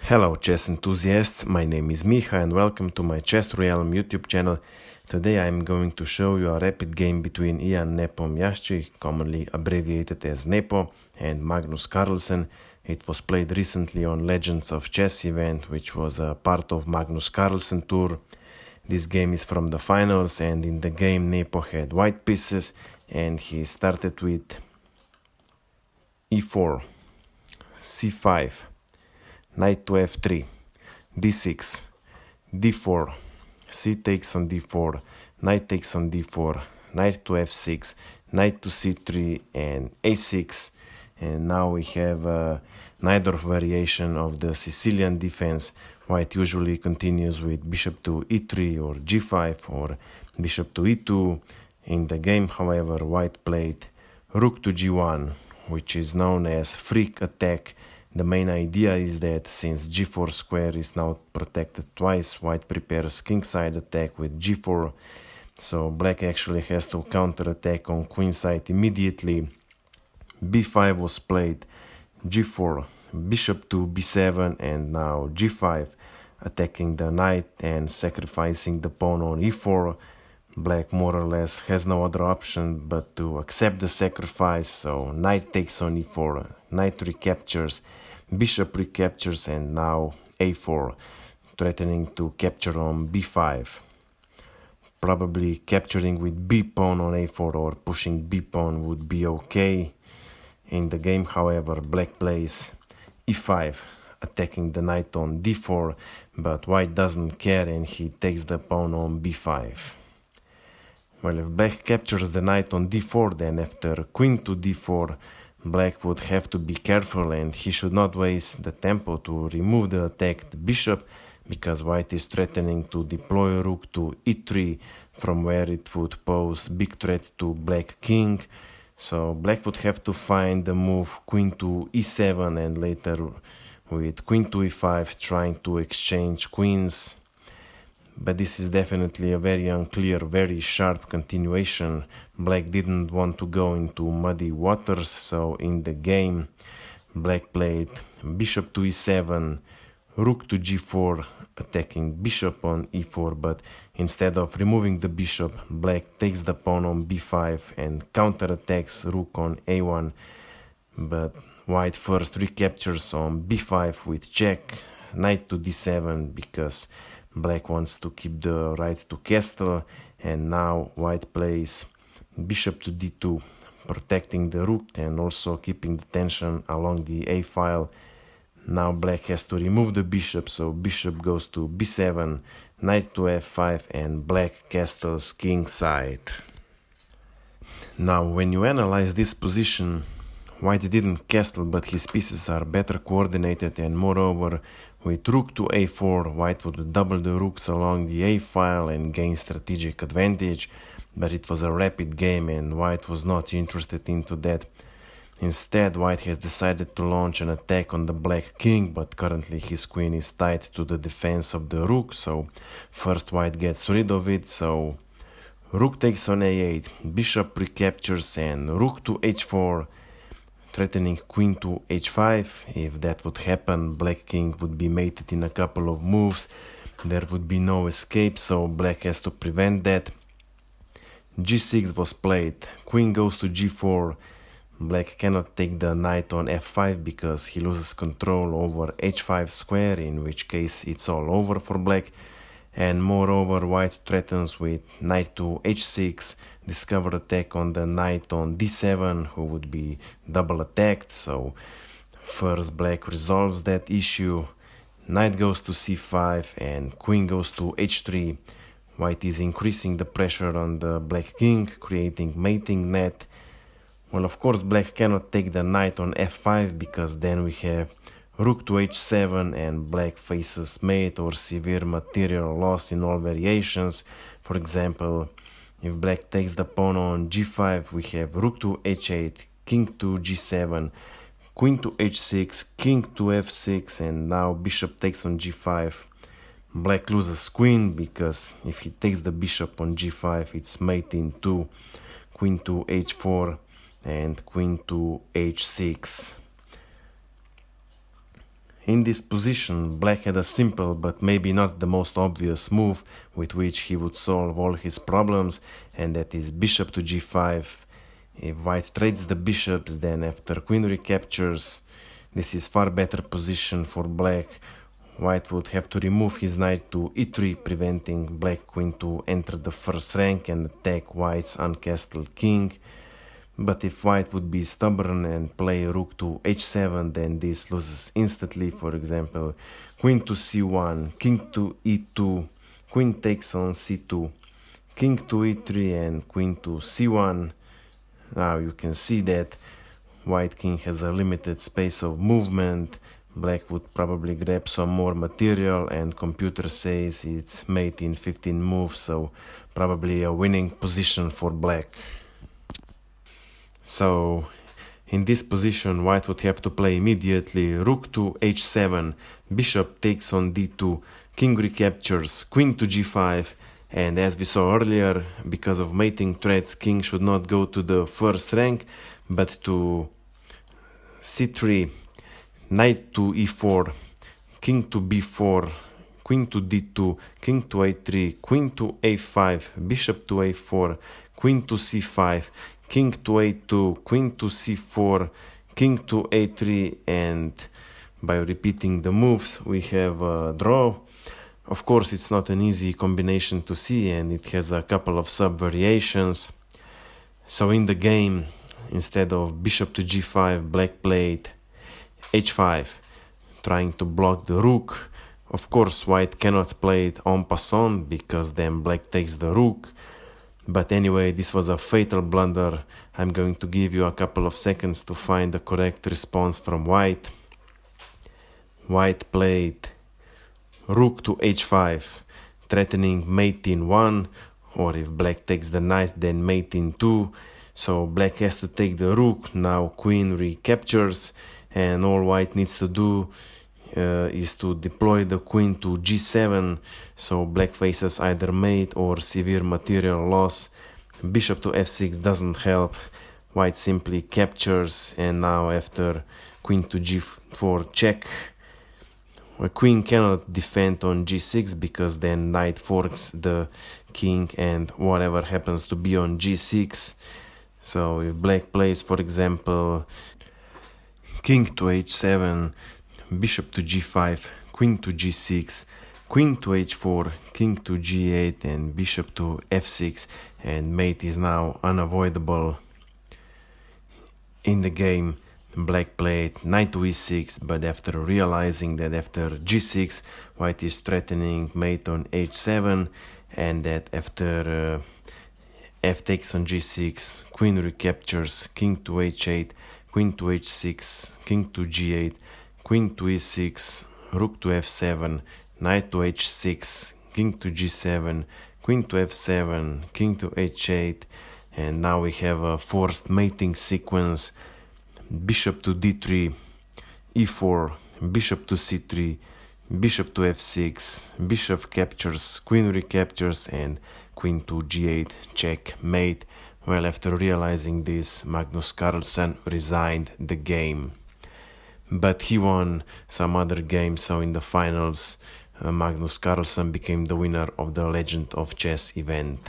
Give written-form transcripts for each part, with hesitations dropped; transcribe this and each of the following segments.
Hello chess enthusiasts, my name is Miha and welcome to my Chess Realm YouTube channel. Today I am going to show you a rapid game between Ian Nepomniachtchi, commonly abbreviated as Nepo, and Magnus Carlsen. It was played recently on Legends of Chess event, which was a part of Magnus Carlsen tour. This game is from the finals, and in the game Nepo had white pieces and he started with e4, c5, knight to f3, d6, d4, c takes on d4, knight takes on d4, knight to f6, knight to c3 and a6. And now we have a Najdorf variation of the Sicilian defense. White usually continues with bishop to e3 or g5 or bishop to e2. In the game, however, white played rook to g1, which is known as freak attack. The main idea is that since g4 square is now protected twice, white prepares kingside attack with g4, so black actually has to counterattack on queenside immediately. b5 was played, g4, bishop to b7, and now g5, attacking the knight and sacrificing the pawn on e4. Black more or less has no other option but to accept the sacrifice, so knight takes on e4, knight recaptures, bishop recaptures, and now a4, threatening to capture on b5. Probably capturing with b pawn on a4 or pushing b pawn would be okay. In the game, however, black plays e5, attacking the knight on d4, but white doesn't care and he takes the pawn on b5. Well, if black captures the knight on d4, then after queen to d4, black would have to be careful and he should not waste the tempo to remove the attacked bishop, because white is threatening to deploy rook to e3, from where it would pose big threat to black king. So black would have to find the move queen to e7 and later with queen to e5 trying to exchange queens. But this is definitely a very unclear, very sharp continuation. Black didn't want to go into muddy waters, so in the game black played bishop to e7, rook to g4, attacking bishop on e4, but instead of removing the bishop, black takes the pawn on b5 and counterattacks rook on a1, but white first recaptures on b5 with check, knight to d7 because black wants to keep the right to castle, and now white plays bishop to d2, protecting the rook and also keeping the tension along the a file. Now black has to remove the bishop, so bishop goes to b7, knight to f5, and black castles kingside. Now when you analyze this position, white didn't castle, but his pieces are better coordinated, and moreover, with rook to a4, white would double the rooks along the a file and gain strategic advantage, but it was a rapid game and white was not interested into that. Instead, white has decided to launch an attack on the black king, but currently his queen is tied to the defense of the rook, so first white gets rid of it, so rook takes on a8, bishop recaptures, and rook to h4, threatening queen to h5. If that would happen, black king would be mated in a couple of moves. There would be no escape, so black has to prevent that. g6 was played, queen goes to g4. Black cannot take the knight on f5 because he loses control over h5 square, in which case it's all over for black. And moreover, white threatens with knight to h6, discover attack on the knight on d7, who would be double attacked, so first black resolves that issue, knight goes to c5 and queen goes to h3. White is increasing the pressure on the black king, creating mating net. Well, of course, black cannot take the knight on f5 because then we have rook to h7 and black faces mate or severe material loss in all variations. For example, if black takes the pawn on g5, we have rook to h8, king to g7, queen to h6, king to f6, and now bishop takes on g5. Black loses queen because if he takes the bishop on g5, it's mate in 2, queen to h4, and queen to h6. In this position, black had a simple but maybe not the most obvious move with which he would solve all his problems, and that is bishop to g5. If white trades the bishops, then after queen recaptures, this is far better position for black. White would have to remove his knight to e3, preventing black queen to enter the first rank and attack white's uncastled king. But if white would be stubborn and play rook to h7, then this loses instantly. For example, queen to c1, king to e2, queen takes on c2, king to e3 and queen to c1. Now you can see that white king has a limited space of movement. Black would probably grab some more material, and computer says it's mate in 15 moves, so probably a winning position for black. So in this position, white would have to play immediately rook to h7, bishop takes on d2, king recaptures, queen to g5, and as we saw earlier, because of mating threats, king should not go to the first rank, but to c3, knight to e4, king to b4, queen to d2, king to a3, queen to a5, bishop to a4, queen to c5, king to a2, queen to c4, king to a3, and by repeating the moves we have a draw. Of course, it's not an easy combination to see, and it has a couple of sub-variations. So in the game, instead of bishop to g5, black played h5, trying to block the rook. Of course, white cannot play it en passant, because then black takes the rook. But anyway, this was a fatal blunder. I'm going to give you a couple of seconds to find the correct response from white. White played rook to h5, threatening mate in 1, or if black takes the knight, then mate in 2. So black has to take the rook. Now queen recaptures, and all white needs to do is to deploy the queen to g7, so black faces either mate or severe material loss. Bishop to f6 doesn't help. White simply captures, and now after queen to g4 check, a queen cannot defend on g6 because then knight forks the king and whatever happens to be on g6. So if black plays, for example, king to h7, bishop to g5, queen to g6, queen to h4, king to g8, and bishop to f6, and mate is now unavoidable. In the game, black played knight to e6, but after realizing that after g6, white is threatening mate on h7, and that after f takes on g6, queen recaptures, king to h8, queen to h6, king to g8, queen to e6, rook to f7, knight to h6, king to g7, queen to f7, king to h8, and now we have a forced mating sequence. Bishop to d3, e4, bishop to c3, bishop to f6, bishop captures, queen recaptures, and queen to g8, checkmate. Well, after realizing this, Magnus Carlsen resigned the game. But he won some other games, so in the finals, Magnus Carlsen became the winner of the Legend of Chess event.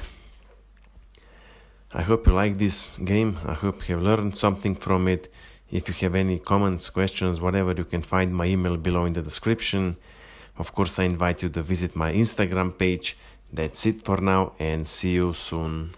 I hope you like this game. I hope you have learned something from it. If you have any comments, questions, whatever, you can find my email below in the description. Of course, I invite you to visit my Instagram page. That's it for now, and see you soon.